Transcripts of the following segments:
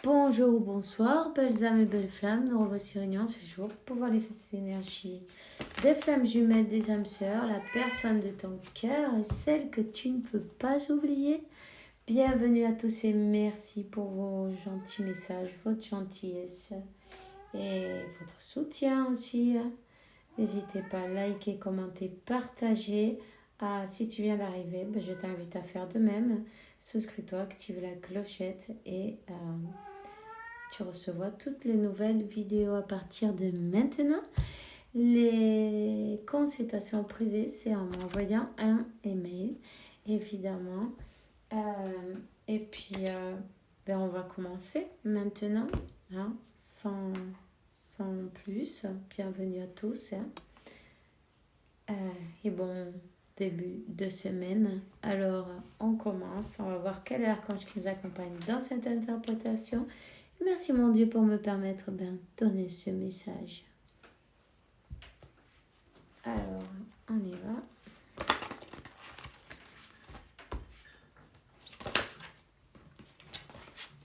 Bonjour ou bonsoir, belles âmes et belles flammes, nous revoici réunis ce jour pour voir les énergies des flammes jumelles des âmes sœurs, la personne de ton cœur et celle que tu ne peux pas oublier. Bienvenue à tous et merci pour vos gentils messages, votre gentillesse et votre soutien aussi. N'hésitez pas à liker, commenter, partager. Si tu viens d'arriver, je t'invite à faire de même. Souscris-toi, active la clochette et tu recevras toutes les nouvelles vidéos à partir de maintenant. Les consultations privées, c'est en m'envoyant un email, évidemment. Et puis, on va commencer maintenant, sans plus. Bienvenue à tous. Et bon début de semaine. Alors, on commence. On va voir quel archange qui nous accompagne dans cette interprétation. Merci mon Dieu pour me permettre de donner ce message. Alors, on y va.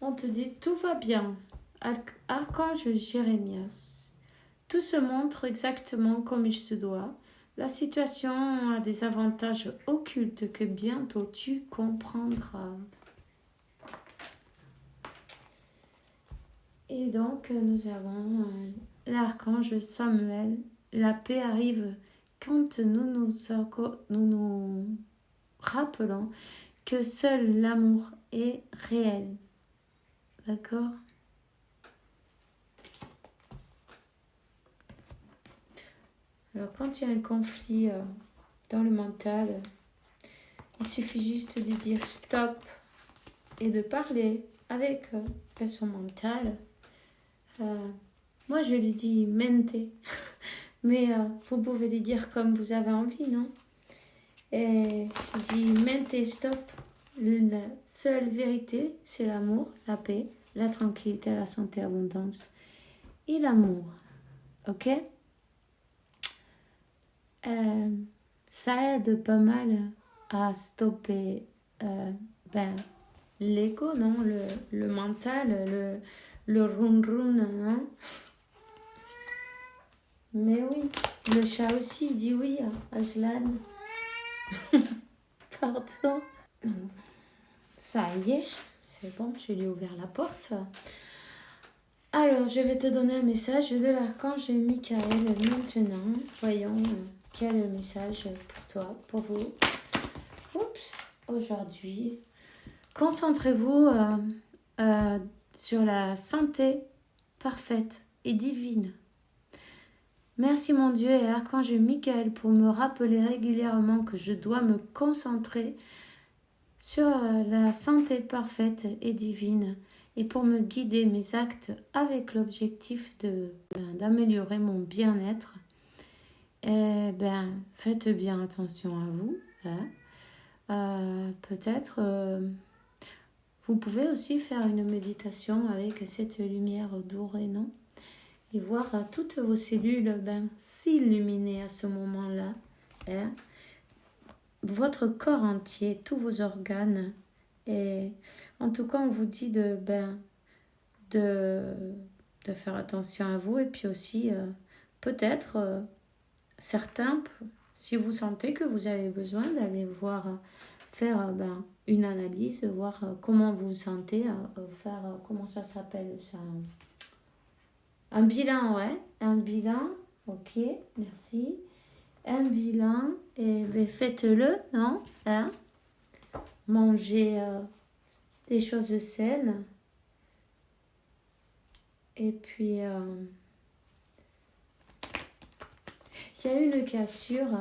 On te dit tout va bien. Archange Jérémias. Tout se montre exactement comme il se doit. La situation a des avantages occultes que bientôt tu comprendras. Et donc, nous avons l'archange Samuel. La paix arrive quand nous nous rappelons que seul l'amour est réel. D'accord ? Alors, quand il y a un conflit dans le mental, il suffit juste de dire stop et de parler avec son mental. Moi, je lui dis mente, mais vous pouvez lui dire comme vous avez envie, non? Et je dis mente, stop. La seule vérité, c'est l'amour, la paix, la tranquillité, la santé, l'abondance et l'amour. Ok? Ça aide pas mal à stopper l'ego, non? Le mental, le run-run, hein? Mais oui, le chat aussi dit oui, Aslan. Pardon. Ça y est, c'est bon, je lui ai ouvert la porte. Alors, je vais te donner un message de l'archange Michael maintenant. Voyons quel est le message pour toi, pour vous. Aujourd'hui, concentrez-vous sur la santé parfaite et divine. Merci mon Dieu et l'archange Michael pour me rappeler régulièrement que je dois me concentrer sur la santé parfaite et divine et pour me guider mes actes avec l'objectif d'améliorer mon bien-être. Faites bien attention à vous. Peut-être vous pouvez aussi faire une méditation avec cette lumière dorée, non? Et voir toutes vos cellules s'illuminer à ce moment-là. Votre corps entier, tous vos organes. Et en tout cas, on vous dit de faire attention à vous. Et puis aussi, peut-être, certains, si vous sentez que vous avez besoin d'aller faire une analyse, voir comment vous vous sentez, faire, comment ça s'appelle ça? Un bilan, ouais. Un bilan, ok, merci. Un bilan, et faites-le, non? Mangez des choses saines. Et puis, il y a eu une cassure.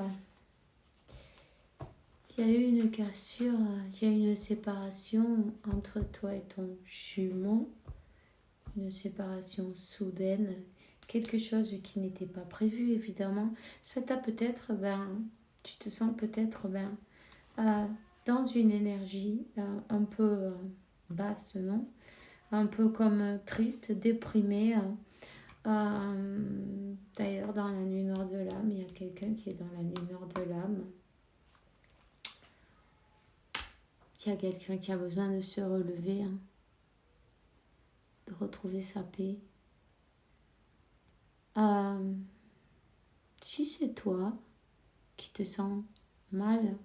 Il y a eu une séparation entre toi et ton jumeau. Une séparation soudaine, quelque chose qui n'était pas prévu évidemment. Ça t'a peut-être, tu te sens peut-être dans une énergie un peu basse, non? Un peu comme triste, déprimée. D'ailleurs, dans la nuit noire de l'âme, il y a quelqu'un qui est dans la nuit noire de l'âme. Il y a quelqu'un qui a besoin de se relever. De retrouver sa paix. Si c'est toi qui te sens mal,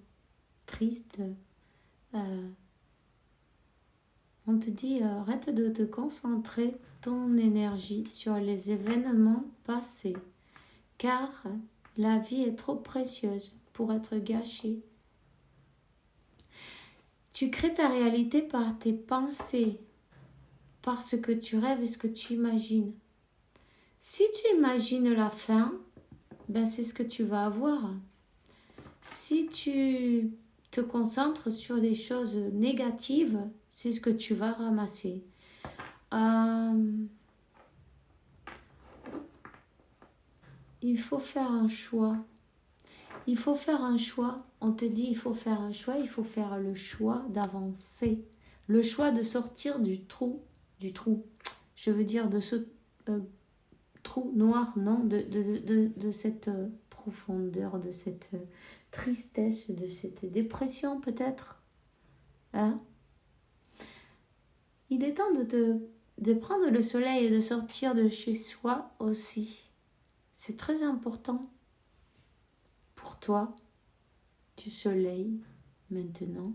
triste, on te dit arrête de te concentrer ton énergie sur les événements passés, car la vie est trop précieuse pour être gâchée. Tu crées ta réalité par tes pensées, par ce que tu rêves et ce que tu imagines. Si tu imagines la fin, ben c'est ce que tu vas avoir. Si tu te concentres sur des choses négatives, c'est ce que tu vas ramasser. Il faut faire un choix. Il faut faire un choix. On te dit il faut faire un choix. Il faut faire le choix d'avancer. Le choix de sortir du trou. Je veux dire de ce trou noir, non, de cette profondeur, de cette tristesse, de cette dépression peut-être. Hein? Il est temps de prendre le soleil et de sortir de chez soi aussi. C'est très important pour toi, du soleil, maintenant.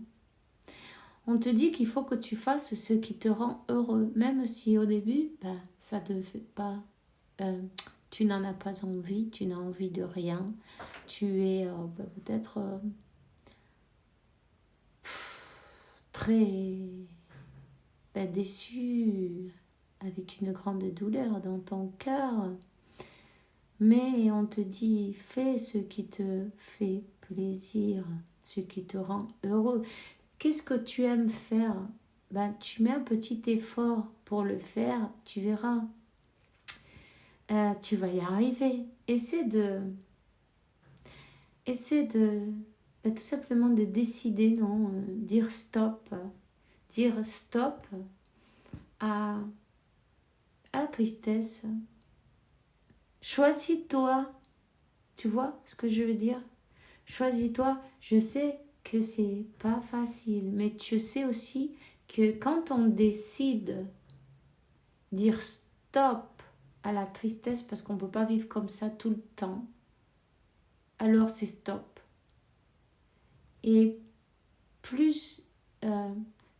On te dit qu'il faut que tu fasses ce qui te rend heureux, même si au début, ça te fait pas... tu n'en as pas envie, tu n'as envie de rien. Tu es peut-être très déçu, avec une grande douleur dans ton cœur. Mais on te dit, fais ce qui te fait plaisir, ce qui te rend heureux. Qu'est-ce que tu aimes faire? Tu mets un petit effort pour le faire, tu verras. Tu vas y arriver. Essaie de tout simplement de décider, non, dire stop à la tristesse. Choisis-toi, tu vois ce que je veux dire? Choisis-toi. Je sais que c'est pas facile, mais tu sais aussi que quand on décide dire stop à la tristesse, parce qu'on ne peut pas vivre comme ça tout le temps, alors c'est stop. Et plus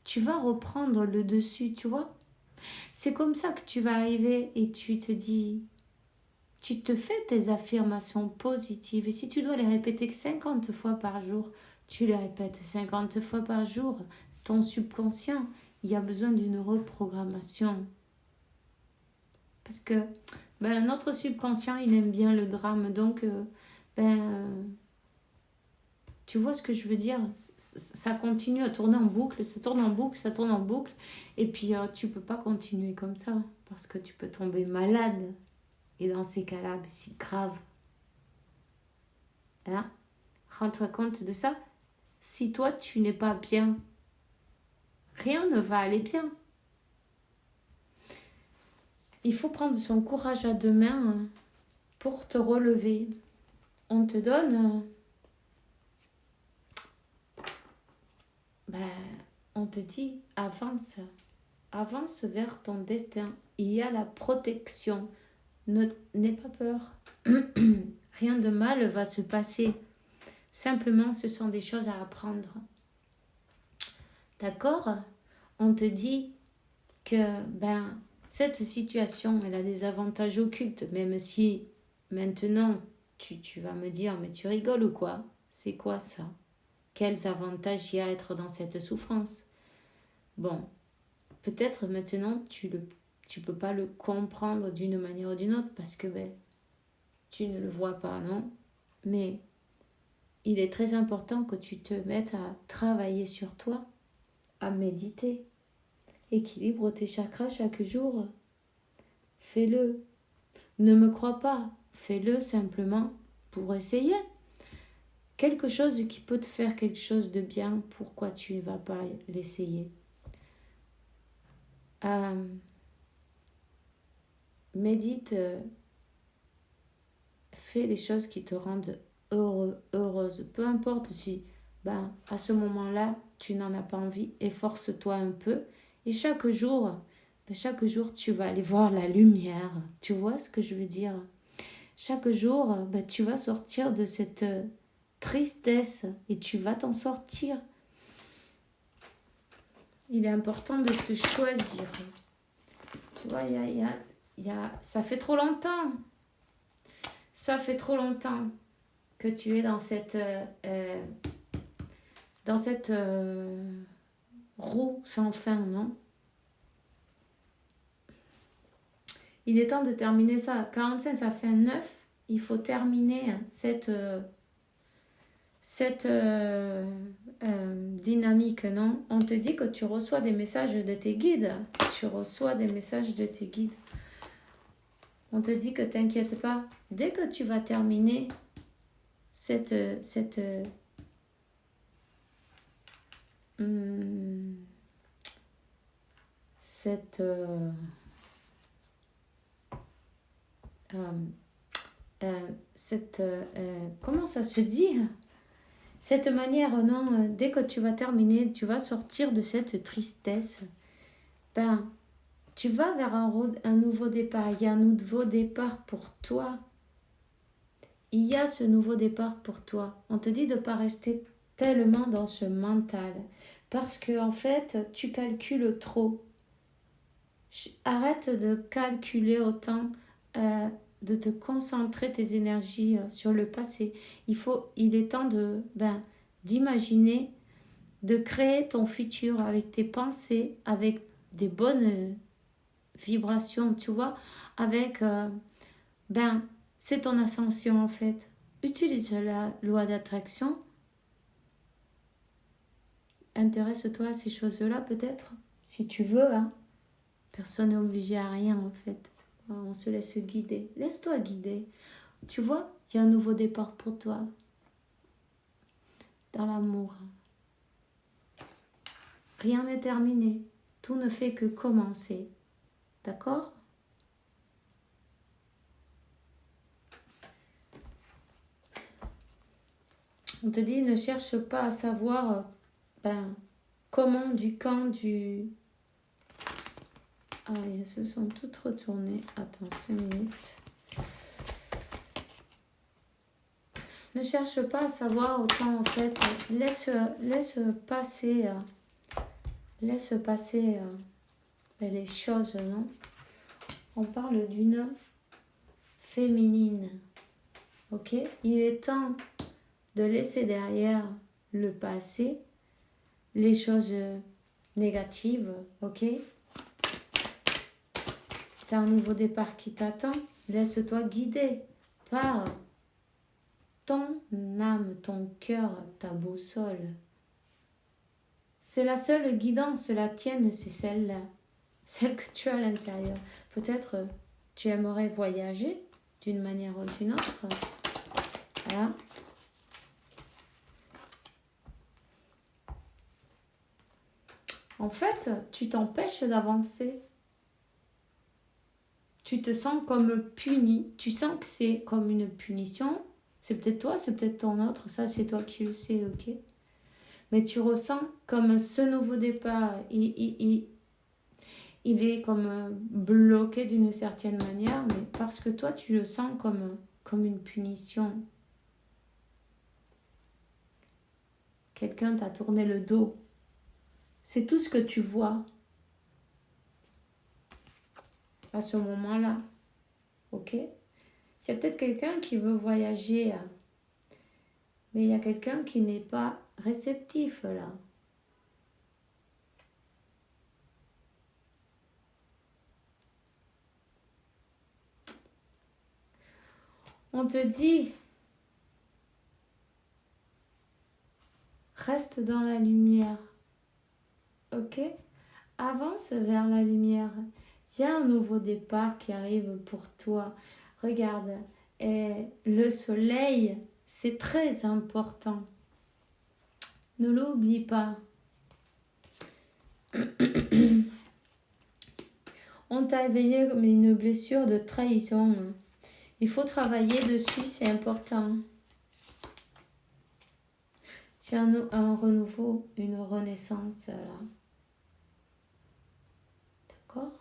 tu vas reprendre le dessus, tu vois. C'est comme ça que tu vas arriver et tu te dis, tu te fais tes affirmations positives. Et si tu dois les répéter 50 fois par jour, tu les répètes 50 fois par jour. Ton subconscient, il y a besoin d'une reprogrammation. Parce que notre subconscient, il aime bien le drame. Donc, tu vois ce que je veux dire? Ça continue à tourner en boucle, ça tourne en boucle. Et puis, tu peux pas continuer comme ça. Parce que tu peux tomber malade. Et dans ces cas-là, c'est grave. Hein? Rends-toi compte de ça. Si toi, tu n'es pas bien, rien ne va aller bien. Il faut prendre son courage à deux mains pour te relever. On te donne... on te dit, avance. Avance vers ton destin. Il y a la protection. N'aie pas peur. Rien de mal va se passer. Simplement, ce sont des choses à apprendre. D'accord? On te dit que cette situation, elle a des avantages occultes, même si maintenant, tu vas me dire, mais tu rigoles ou quoi? C'est quoi ça? Quels avantages il y a à être dans cette souffrance? Bon, peut-être maintenant, tu peux pas le comprendre d'une manière ou d'une autre parce que tu ne le vois pas, non? Mais il est très important que tu te mettes à travailler sur toi, à méditer. Équilibre tes chakras chaque jour. Fais-le. Ne me crois pas. Fais-le simplement pour essayer. Quelque chose qui peut te faire quelque chose de bien, pourquoi tu ne vas pas l'essayer? Médite, fais les choses qui te rendent heureux, heureuse. Peu importe si à ce moment-là, tu n'en as pas envie, efforce-toi un peu. Et chaque jour, chaque jour, tu vas aller voir la lumière. Tu vois ce que je veux dire? Chaque jour, tu vas sortir de cette tristesse et tu vas t'en sortir. Il est important de se choisir. Tu vois, ça fait trop longtemps. Ça fait trop longtemps que tu es dans cette roue sans fin, non? Il est temps de terminer ça. 45, ça fait 9. Il faut terminer cette dynamique, non? On te dit que tu reçois des messages de tes guides. Tu reçois des messages de tes guides. On te dit que t'inquiète pas. Dès que tu vas terminer cette comment ça se dit? Cette manière, non, dès que tu vas terminer, tu vas sortir de cette tristesse. Tu vas vers un nouveau départ. Il y a un nouveau départ pour toi. Il y a ce nouveau départ pour toi. On te dit de ne pas rester tellement dans ce mental. Parce que, en fait, tu calcules trop. Arrête de calculer autant, de te concentrer tes énergies sur le passé. Il est temps d'imaginer, de créer ton futur avec tes pensées, avec des bonnes vibrations, tu vois, avec, c'est ton ascension en fait. Utilise la loi d'attraction. Intéresse-toi à ces choses-là peut-être, si tu veux, hein. Personne n'est obligé à rien en fait. On se laisse guider. Laisse-toi guider. Tu vois, il y a un nouveau départ pour toi. Dans l'amour. Rien n'est terminé. Tout ne fait que commencer. D'accord? On te dit, ne cherche pas à savoir comment, quand, Ah, elles se sont toutes retournées. Attends, 5 minutes. Ne cherche pas à savoir autant en fait. Laisse passer les choses, non? On parle d'une féminine. Ok? Il est temps de laisser derrière le passé, les choses négatives, ok? Tu as un nouveau départ qui t'attend. Laisse-toi guider par ton âme, ton cœur, ta boussole. C'est la seule guidance, la tienne, c'est celle-là. Celle que tu as à l'intérieur. Peut-être tu aimerais voyager d'une manière ou d'une autre. Voilà. En fait, tu t'empêches d'avancer. Tu te sens comme puni. Tu sens que c'est comme une punition. C'est peut-être toi, c'est peut-être ton autre. Ça, c'est toi qui le sais, ok? Mais tu ressens comme ce nouveau départ. Il est comme bloqué d'une certaine manière. Mais parce que toi, tu le sens comme une punition. Quelqu'un t'a tourné le dos. C'est tout ce que tu vois à ce moment-là. Ok? Il y a peut-être quelqu'un qui veut voyager, mais il y a quelqu'un qui n'est pas réceptif là. On te dit, reste dans la lumière. Ok? Avance vers la lumière. Il y a un nouveau départ qui arrive pour toi. Regarde, le soleil, c'est très important. Ne l'oublie pas. On t'a éveillé comme une blessure de trahison. Il faut travailler dessus, c'est important. Tu as un renouveau, une renaissance là. D'accord?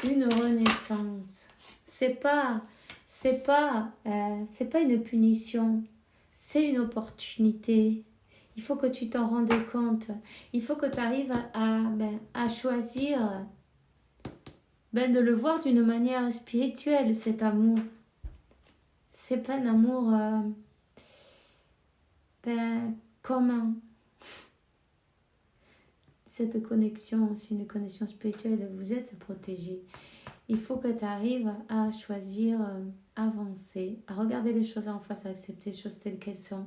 une renaissance. C'est pas une punition, c'est une opportunité. Il faut que tu t'en rendes compte. Il faut que tu arrives à choisir de le voir d'une manière spirituelle, cet amour. C'est pas un amour commun. Cette connexion, c'est une connexion spirituelle. Vous êtes protégés. Il faut que tu arrives à choisir, avancer, à regarder les choses en face, à accepter les choses telles qu'elles sont,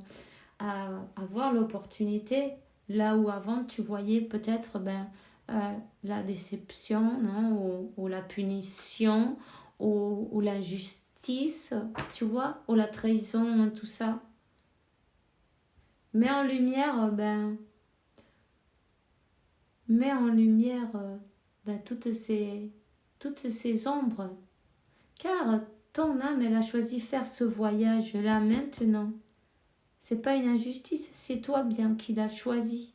à voir l'opportunité là où avant tu voyais peut-être la déception, non, ou la punition, ou l'injustice, tu vois, ou la trahison, tout ça. Mets en lumière, toutes ces ombres, car ton âme, elle a choisi faire ce voyage-là maintenant. C'est pas une injustice, c'est toi bien qui l'as choisi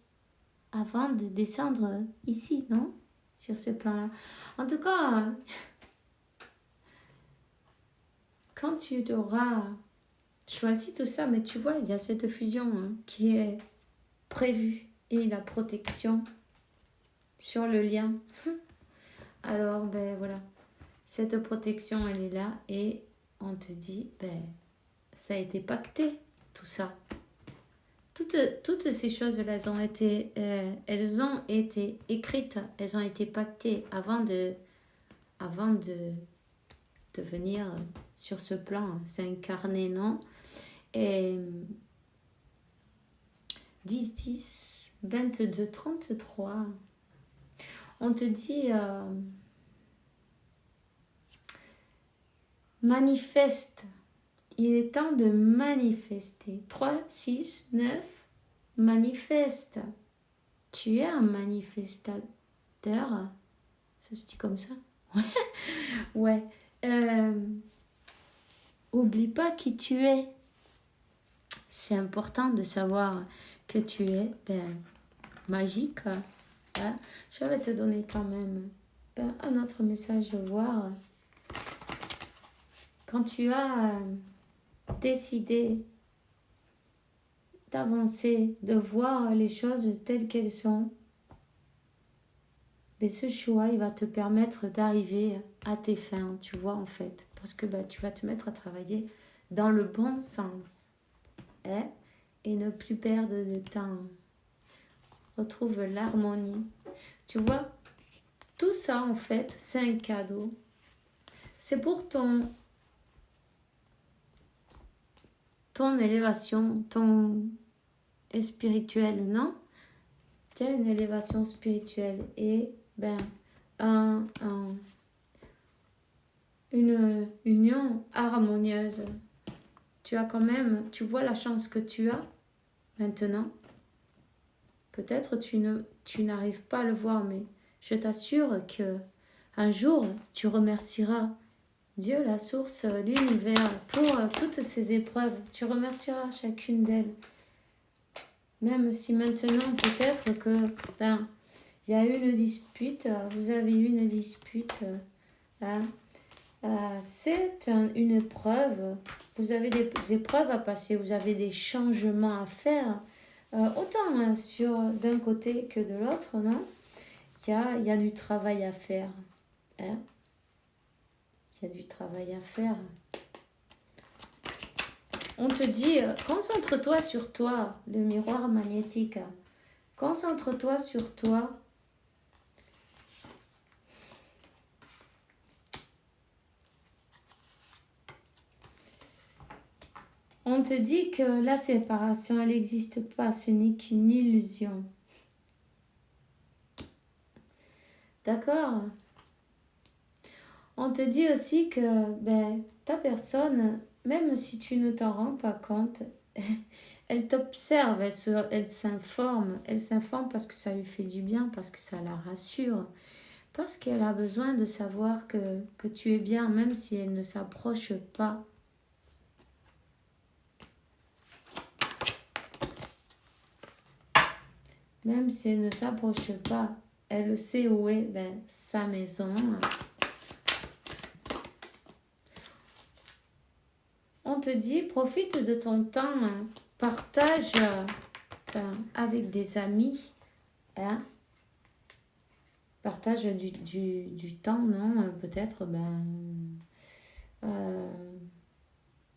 avant de descendre ici, non? Sur ce plan-là. En tout cas, quand tu auras choisi tout ça, mais tu vois, il y a cette fusion qui est prévue et la protection sur le lien. Alors, voilà, cette protection, elle est là et on te dit, ça a été pacté, tout ça. Toutes ces choses-là, elles ont été écrites, elles ont été pactées avant de venir sur ce plan, s'incarner, non? Et 10, 22, 33, on te dit manifeste. Il est temps de manifester. 3, 6, 9, manifeste. Tu es un manifestateur. Ça se dit comme ça? Ouais. Oublie pas qui tu es. C'est important de savoir que tu es magique. Hein? Je vais te donner quand même un autre message, voir. Quand tu as décidé d'avancer, de voir les choses telles qu'elles sont, ce choix, il va te permettre d'arriver à tes fins, tu vois, en fait. Parce que tu vas te mettre à travailler dans le bon sens. Et ne plus perdre de temps. Retrouve l'harmonie. Tu vois, tout ça, en fait, c'est un cadeau. C'est pour ton élévation, ton spirituel, non? Tu as une élévation spirituelle et une union harmonieuse. Tu as quand même, tu vois la chance que tu as maintenant. Peut-être tu n'arrives pas à le voir, mais je t'assure que un jour tu remercieras Dieu, la source, l'univers, pour toutes ces épreuves. Tu remercieras chacune d'elles. Même si maintenant, peut-être que il y a eu une dispute, vous avez eu une dispute, c'est une épreuve. Vous avez des épreuves à passer, vous avez des changements à faire, autant d'un côté que de l'autre, non? Il y a du travail à faire. Il y a du travail à faire. On te dit, concentre-toi sur toi, le miroir magnétique. Concentre-toi sur toi. On te dit que la séparation, elle n'existe pas, ce n'est qu'une illusion. D'accord? On te dit aussi que ta personne, même si tu ne t'en rends pas compte, elle t'observe, elle s'informe. Elle s'informe parce que ça lui fait du bien, parce que ça la rassure, parce qu'elle a besoin de savoir que tu es bien, même si elle ne s'approche pas. Même si elle ne s'approche pas, elle sait où est sa maison. On te dit, profite de ton temps, hein. Partage avec des amis, hein. Partage du temps, non? Peut-être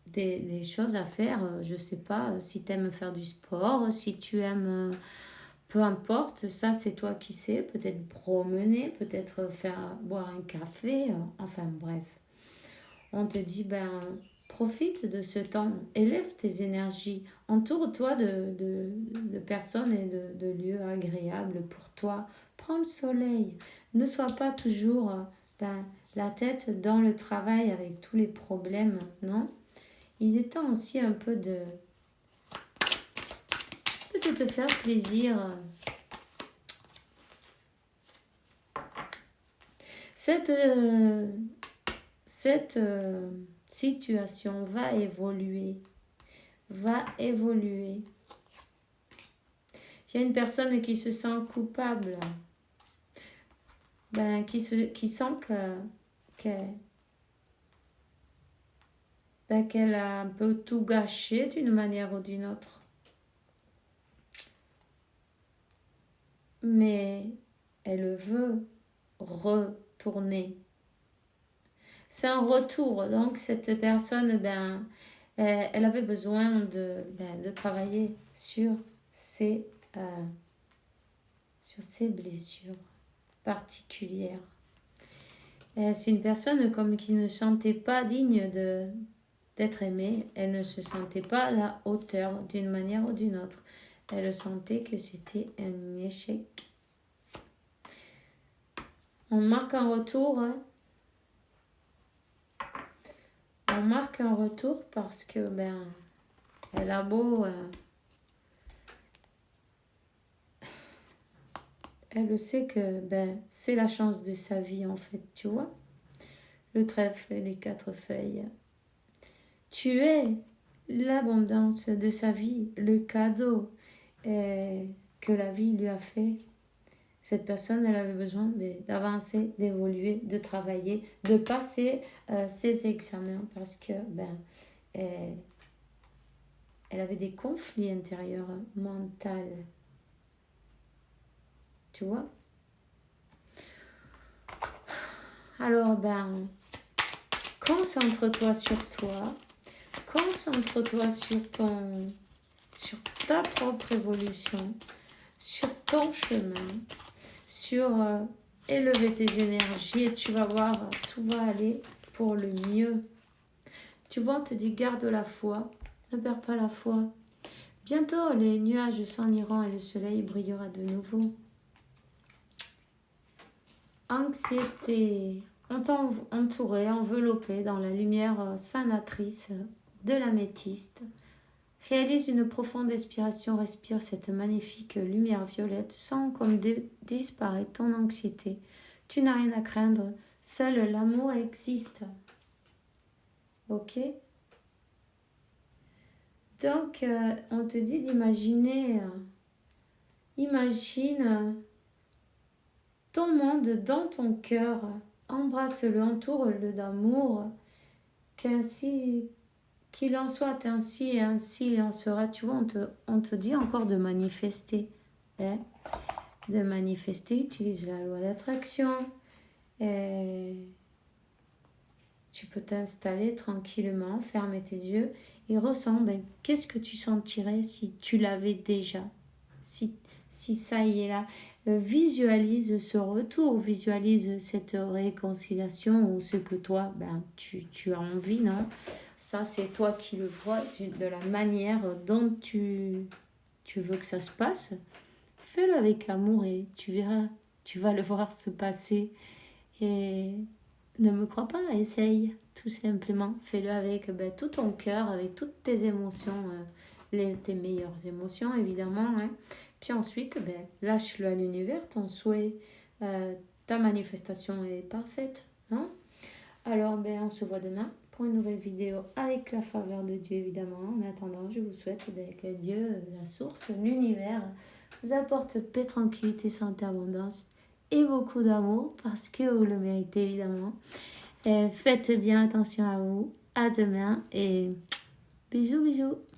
des choses à faire, je sais pas, si tu aimes faire du sport, si tu aimes, peu importe, ça c'est toi qui sais, peut-être promener, peut-être faire boire un café, enfin bref. On te dit, profite de ce temps, élève tes énergies, entoure-toi de personnes et de lieux agréables pour toi. Prends le soleil, ne sois pas toujours la tête dans le travail avec tous les problèmes, non? Il est temps aussi un peu de te faire plaisir. Cette situation va évoluer. Il y a une personne qui se sent coupable, qui sent qu'elle a un peu tout gâché d'une manière ou d'une autre. Mais elle veut retourner. C'est un retour. Donc, cette personne, elle avait besoin de travailler sur ses blessures particulières. C'est une personne comme qui ne se sentait pas digne d'être aimée. Elle ne se sentait pas à la hauteur d'une manière ou d'une autre. Elle sentait que c'était un échec. On marque un retour. On marque un retour parce que elle a beau elle sait que c'est la chance de sa vie en fait, tu vois. Le trèfle et les 4 feuilles. Tu es l'abondance de sa vie, le cadeau que la vie lui a fait. Cette personne, elle avait besoin d'avancer, d'évoluer, de travailler, de passer ses examens parce que elle avait des conflits intérieurs mentaux. Tu vois? Alors, concentre-toi sur toi. Concentre-toi sur ta propre évolution, sur ton chemin, sur élever tes énergies et tu vas voir, tout va aller pour le mieux. Tu vois, on te dit garde la foi, ne perds pas la foi. Bientôt, les nuages s'en iront et le soleil brillera de nouveau. Anxiété, on t'a entouré, enveloppé dans la lumière sanatrice de l'améthyste. Réalise une profonde expiration, respire cette magnifique lumière violette, sens comme disparaît ton anxiété. Tu n'as rien à craindre, seul l'amour existe. Ok? Donc, on te dit d'imaginer, imagine ton monde dans ton cœur, embrasse-le, entoure-le d'amour, qu'il en soit ainsi et ainsi il en sera. Tu vois, on te dit encore de manifester. De manifester, utilise la loi d'attraction. Tu peux t'installer tranquillement, fermer tes yeux et ressens qu'est-ce que tu sentirais si tu l'avais déjà. Si ça y est là. Visualise ce retour, visualise cette réconciliation ou ce que toi, tu as envie, non? Ça, c'est toi qui le vois de la manière dont tu veux que ça se passe. Fais-le avec amour et tu verras, tu vas le voir se passer. Et ne me crois pas, essaye, tout simplement. Fais-le avec tout ton cœur, avec toutes tes émotions, tes meilleures émotions, évidemment, hein. Puis ensuite, lâche-le à l'univers, ton souhait, ta manifestation est parfaite, non? Alors, on se voit demain pour une nouvelle vidéo avec la faveur de Dieu, évidemment. En attendant, je vous souhaite que Dieu, la source, l'univers, vous apporte paix, tranquillité, santé, abondance et beaucoup d'amour parce que vous le méritez, évidemment. Faites bien attention à vous. À demain et Bisous, bisous.